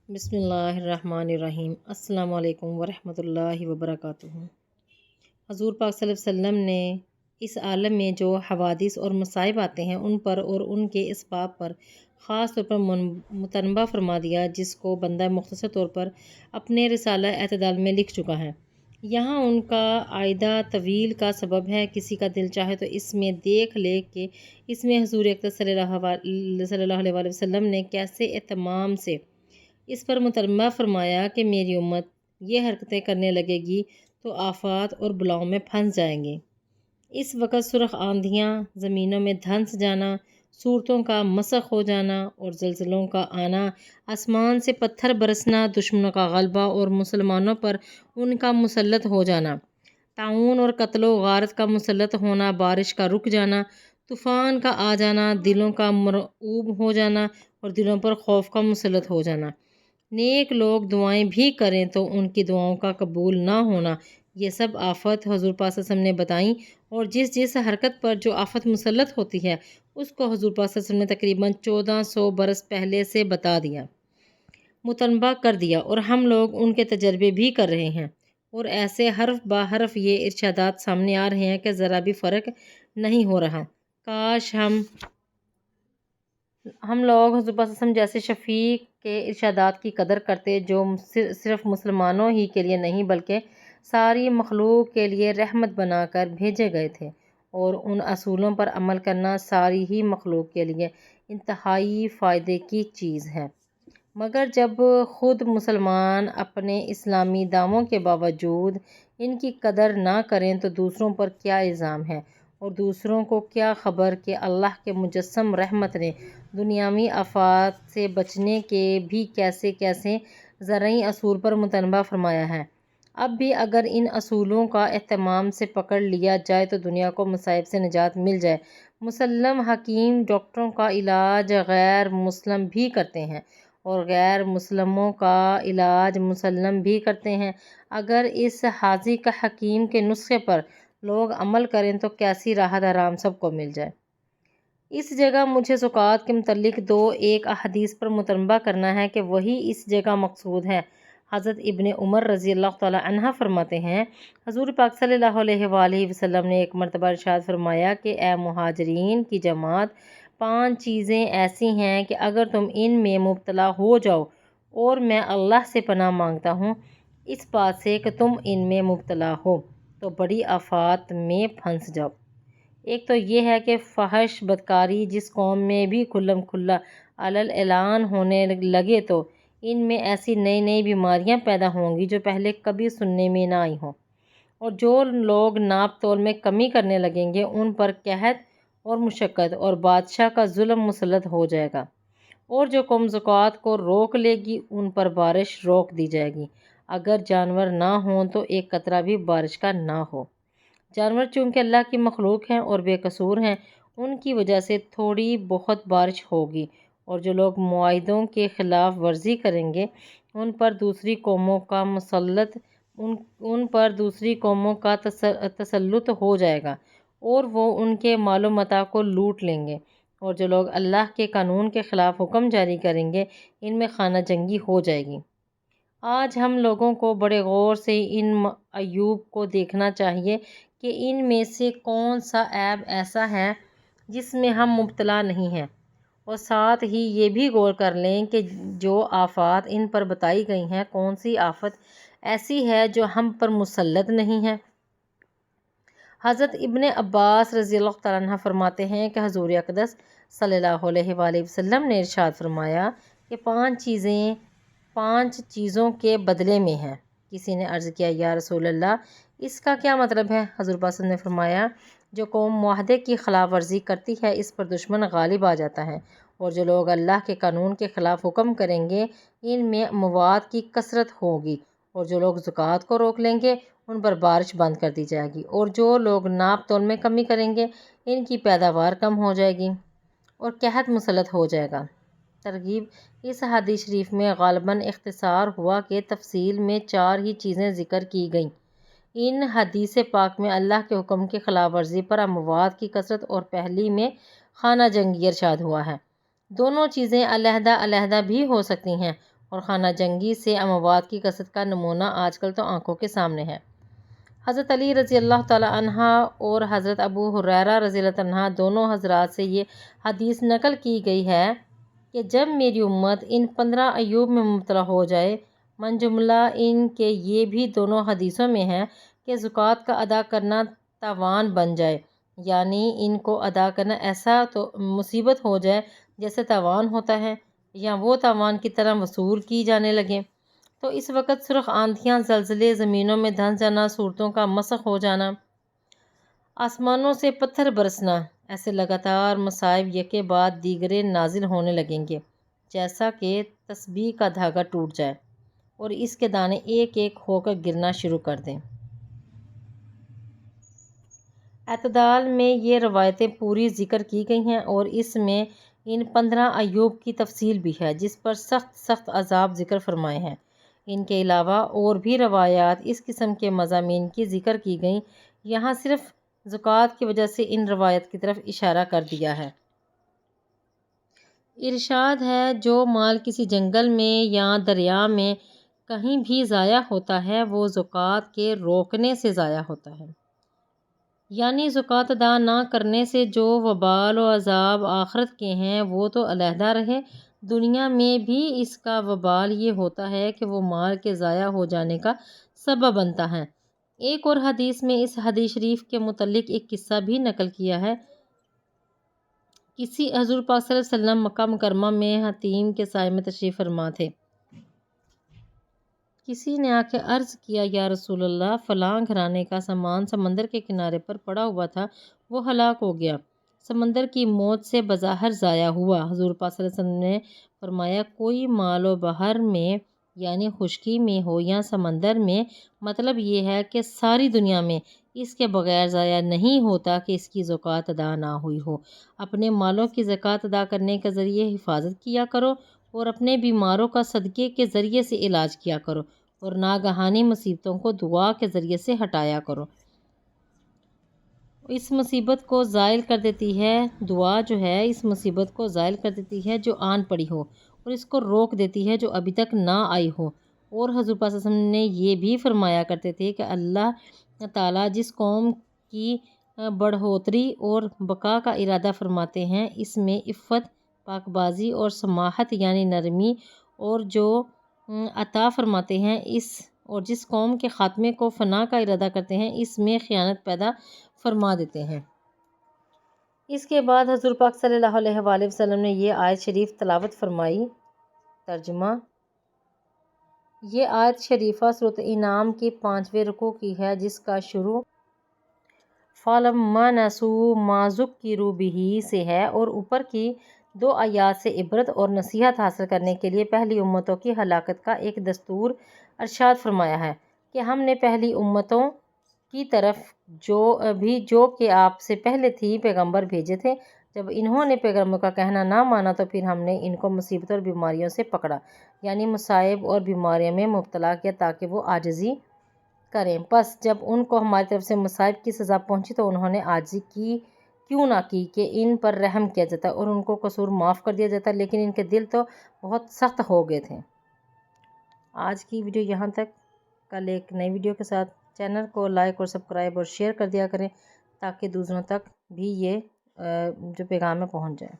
بسم اللہ الرحمن الرحیم۔ السلام علیکم ورحمۃ اللہ وبرکاتہ۔ حضور پاک صلی اللہ علیہ وسلم نے اس عالم میں جو حوادث اور مصائب آتے ہیں ان پر اور ان کے اسباب پر خاص طور پر متنبہ فرما دیا، جس کو بندہ مختصر طور پر اپنے رسالہ اعتدال میں لکھ چکا ہے۔ یہاں ان کا عائدہ طویل کا سبب ہے، کسی کا دل چاہے تو اس میں دیکھ لے کہ اس میں حضور اکرم صلی اللہ علیہ وسلم نے کیسے اہتمام سے اس پر متنبہ فرمایا کہ میری امت یہ حرکتیں کرنے لگے گی تو آفات اور بلاؤں میں پھنس جائیں گے۔ اس وقت سرخ آندھیاں، زمینوں میں دھنس جانا، صورتوں کا مسخ ہو جانا اور زلزلوں کا آنا، آسمان سے پتھر برسنا، دشمنوں کا غلبہ اور مسلمانوں پر ان کا مسلط ہو جانا، طاعون اور قتل و غارت کا مسلط ہونا، بارش کا رک جانا، طوفان کا آ جانا، دلوں کا مرعوب ہو جانا اور دلوں پر خوف کا مسلط ہو جانا، نیک لوگ دعائیں بھی کریں تو ان کی دعاؤں کا قبول نہ ہونا، یہ سب آفت حضور پاک صلی اللہ علیہ وسلم نے بتائیں۔ اور جس حرکت پر جو آفت مسلط ہوتی ہے اس کو حضور پاک صلی اللہ علیہ وسلم نے تقریباً 1400 برس پہلے سے بتا دیا، متنبہ کر دیا، اور ہم لوگ ان کے تجربے بھی کر رہے ہیں، اور ایسے حرف بہ حرف یہ ارشادات سامنے آ رہے ہیں کہ ذرا بھی فرق نہیں ہو رہا۔ کاش ہم لوگ حضور پاک صلی اللہ علیہ وسلم جیسے شفیع کے ارشادات کی قدر کرتے، جو صرف مسلمانوں ہی کے لیے نہیں بلکہ ساری مخلوق کے لیے رحمت بنا کر بھیجے گئے تھے، اور ان اصولوں پر عمل کرنا ساری ہی مخلوق کے لیے انتہائی فائدے کی چیز ہے۔ مگر جب خود مسلمان اپنے اسلامی دعووں کے باوجود ان کی قدر نہ کریں تو دوسروں پر کیا الزام ہے، اور دوسروں کو کیا خبر کہ اللہ کے مجسم رحمت نے دنیاوی آفات سے بچنے کے بھی کیسے کیسے زرعی اصول پر متنبہ فرمایا ہے۔ اب بھی اگر ان اصولوں کا اہتمام سے پکڑ لیا جائے تو دنیا کو مصائب سے نجات مل جائے۔ مسلم حکیم ڈاکٹروں کا علاج غیر مسلم بھی کرتے ہیں، اور غیر مسلموں کا علاج مسلم بھی کرتے ہیں۔ اگر اس حاذق کا حکیم کے نسخے پر لوگ عمل کریں تو کیسی راحت آرام سب کو مل جائے۔ اس جگہ مجھے زکوٰۃ کے متعلق ایک احادیث پر متنبہ کرنا ہے کہ وہی اس جگہ مقصود ہے۔ حضرت ابن عمر رضی اللہ تعالی عنہ فرماتے ہیں، حضور پاک صلی اللہ علیہ وآلہ وسلم نے ایک مرتبہ ارشاد فرمایا کہ اے مہاجرین کی جماعت، 5 چیزیں ایسی ہیں کہ اگر تم ان میں مبتلا ہو جاؤ، اور میں اللہ سے پناہ مانگتا ہوں اس بات سے کہ تم ان میں مبتلا ہو، تو بڑی آفات میں پھنس جاؤ۔ ایک تو یہ ہے کہ فحش بدکاری جس قوم میں بھی کھلم کھلا علل اعلان ہونے لگے تو ان میں ایسی نئی نئی بیماریاں پیدا ہوں گی جو پہلے کبھی سننے میں نہ آئی ہوں، اور جو لوگ ناپ تول میں کمی کرنے لگیں گے ان پر قحط اور مشقت اور بادشاہ کا ظلم مسلط ہو جائے گا، اور جو قوم زکوٰۃ کو روک لے گی ان پر بارش روک دی جائے گی، اگر جانور نہ ہوں تو ایک قطرہ بھی بارش کا نہ ہو۔ جانور چونکہ اللہ کی مخلوق ہیں اور بے قصور ہیں، ان کی وجہ سے تھوڑی بہت بارش ہوگی، اور جو لوگ معاہدوں کے خلاف ورزی کریں گے ان پر دوسری قوموں کا تسلط ہو جائے گا، اور وہ ان کے مال و متاع کو لوٹ لیں گے، اور جو لوگ اللہ کے قانون کے خلاف حکم جاری کریں گے ان میں خانہ جنگی ہو جائے گی۔ آج ہم لوگوں کو بڑے غور سے ان عیوب کو دیکھنا چاہیے کہ ان میں سے کون سا عیب ایسا ہے جس میں ہم مبتلا نہیں ہیں، اور ساتھ ہی یہ بھی غور کر لیں کہ جو آفات ان پر بتائی گئی ہیں کون سی آفت ایسی ہے جو ہم پر مسلط نہیں ہے۔ حضرت ابن عباس رضی اللہ تعالیٰ عنہ فرماتے ہیں کہ حضور اقدس صلی اللہ علیہ وآلہ وسلم نے ارشاد فرمایا کہ 5 چیزوں کے بدلے میں ہیں۔ کسی نے عرض کیا، یا رسول اللہ اس کا کیا مطلب ہے؟ حضور پاک نے فرمایا، جو قوم معاہدے کی خلاف ورزی کرتی ہے اس پر دشمن غالب آ جاتا ہے، اور جو لوگ اللہ کے قانون کے خلاف حکم کریں گے ان میں اموات کی کثرت ہوگی، اور جو لوگ زکوٰۃ کو روک لیں گے ان پر بارش بند کر دی جائے گی، اور جو لوگ ناپ تول میں کمی کریں گے ان کی پیداوار کم ہو جائے گی اور قحط مسلط ہو جائے گا۔ ترغیب: اس حدیث شریف میں غالباً اختصار ہوا کہ تفصیل میں 4 ہی چیزیں ذکر کی گئیں۔ ان حدیث پاک میں اللہ کے حکم کی خلاف ورزی پر اموات کی کثرت اور پہلی میں خانہ جنگی ارشاد ہوا ہے۔ دونوں چیزیں علیحدہ علیحدہ بھی ہو سکتی ہیں اور خانہ جنگی سے اموات کی کثرت کا نمونہ آج کل تو آنکھوں کے سامنے ہے۔ حضرت علی رضی اللہ تعالی عنہ اور حضرت ابو ہریرہ رضی اللہ تعالی عنہ دونوں حضرات سے یہ حدیث نقل کی گئی ہے کہ جب میری امت ان 15 عیوب میں مبتلا ہو جائے، من جملہ ان کے یہ بھی دونوں حدیثوں میں ہے کہ زکوٰۃ کا ادا کرنا تاوان بن جائے، یعنی ان کو ادا کرنا ایسا تو مصیبت ہو جائے جیسے تاوان ہوتا ہے، یا وہ تاوان کی طرح وصول کی جانے لگے، تو اس وقت سرخ آندھیاں، زلزلے، زمینوں میں دھنس جانا، صورتوں کا مسخ ہو جانا، آسمانوں سے پتھر برسنا، ایسے لگاتار مصائب یکے بعد دیگرے نازل ہونے لگیں گے، جیسا کہ تسبیح کا دھاگا ٹوٹ جائے اور اس کے دانے ایک ایک ہو کر گرنا شروع کر دیں۔ اعتدال میں یہ روایتیں پوری ذکر کی گئی ہیں اور اس میں ان 15 عیوب کی تفصیل بھی ہے جس پر سخت سخت عذاب ذکر فرمائے ہیں۔ ان کے علاوہ اور بھی روایات اس قسم کے مضامین کی ذکر کی گئیں، یہاں صرف زکوٰۃ کی وجہ سے ان روایات کی طرف اشارہ کر دیا ہے۔ ارشاد ہے، جو مال کسی جنگل میں یا دریا میں کہیں بھی ضائع ہوتا ہے وہ زکوٰۃ کے روکنے سے ضائع ہوتا ہے، یعنی زکوٰۃ ادا نہ کرنے سے جو وبال و عذاب آخرت کے ہیں وہ تو علیحدہ رہے، دنیا میں بھی اس کا وبال یہ ہوتا ہے کہ وہ مال کے ضائع ہو جانے کا سبب بنتا ہے۔ ایک اور حدیث میں اس حدیث شریف کے متعلق ایک قصہ بھی نقل کیا ہے۔ حضور پاک صلی اللہ علیہ وسلم مکہ مکرمہ میں حتیم کے سائے میں تشریف فرما تھے۔ کسی نے آ کے عرض کیا، یا رسول اللہ، فلاں گھرانے کا سامان سمندر کے کنارے پر پڑا ہوا تھا، وہ ہلاک ہو گیا، سمندر کی موت سے بظاہر ضائع ہوا۔ حضور پاک صلی اللہ علیہ وسلم نے فرمایا، کوئی مال و بحر میں یعنی خشکی میں ہو یا سمندر میں، مطلب یہ ہے کہ ساری دنیا میں اس کے بغیر ضائع نہیں ہوتا کہ اس کی زکوٰۃ ادا نہ ہوئی ہو۔ اپنے مالوں کی زکوٰۃ ادا کرنے کے ذریعے حفاظت کیا کرو اور اپنے بیماروں کا صدقے کے ذریعے سے علاج کیا کرو اور ناگہانی مصیبتوں کو دعا کے ذریعے سے ہٹایا کرو۔ اس مصیبت کو زائل کر دیتی ہے، دعا جو ہے اس مصیبت کو زائل کر دیتی ہے جو آن پڑی ہو، اور اس کو روک دیتی ہے جو ابھی تک نہ آئی ہو۔ اور حضور پاک صلی اللہ علیہ وسلم نے یہ بھی فرمایا کرتے تھے کہ اللہ تعالیٰ جس قوم کی بڑھوتری اور بقا کا ارادہ فرماتے ہیں، اس میں عفت، پاک بازی اور سماحت یعنی نرمی اور جو عطا فرماتے ہیں، اور جس قوم کے خاتمے کو فنا کا ارادہ کرتے ہیں، اس میں خیانت پیدا فرما دیتے ہیں۔ اس کے بعد حضور پاک صلی اللہ علیہ وآلہ وسلم نے یہ آیت شریف تلاوت فرمائی۔ ترجمہ: یہ آیت شریفہ سورۃ انعام کی 5ویں رکوع کی ہے، جس کا شروع فَلَمَّا نَسُوا مَا ذُكِّرُوا بِهِ سے ہے اور اوپر کی 2 آیات سے عبرت اور نصیحت حاصل کرنے کے لیے پہلی امتوں کی ہلاکت کا ایک دستور ارشاد فرمایا ہے کہ ہم نے پہلی امتوں کی طرف جو کہ آپ سے پہلے تھی پیغمبر بھیجے تھے، جب انہوں نے پیغمبر کا کہنا نہ مانا تو پھر ہم نے ان کو مصیبتوں اور بیماریوں سے پکڑا، یعنی مصائب اور بیماریوں میں مبتلا کیا تاکہ وہ عاجزی کریں۔ پس جب ان کو ہماری طرف سے مصائب کی سزا پہنچی تو انہوں نے عاجزی کیوں نہ کی کہ ان پر رحم کیا جاتا اور ان کو قصور معاف کر دیا جاتا، لیکن ان کے دل تو بہت سخت ہو گئے تھے۔ آج کی ویڈیو یہاں تک، کل ایک نئی ویڈیو کے ساتھ۔ چینل کو لائک اور سبسکرائب اور شیئر کر دیا کریں تاکہ دوسروں تک بھی یہ جو پیغام ہے پہنچ جائے۔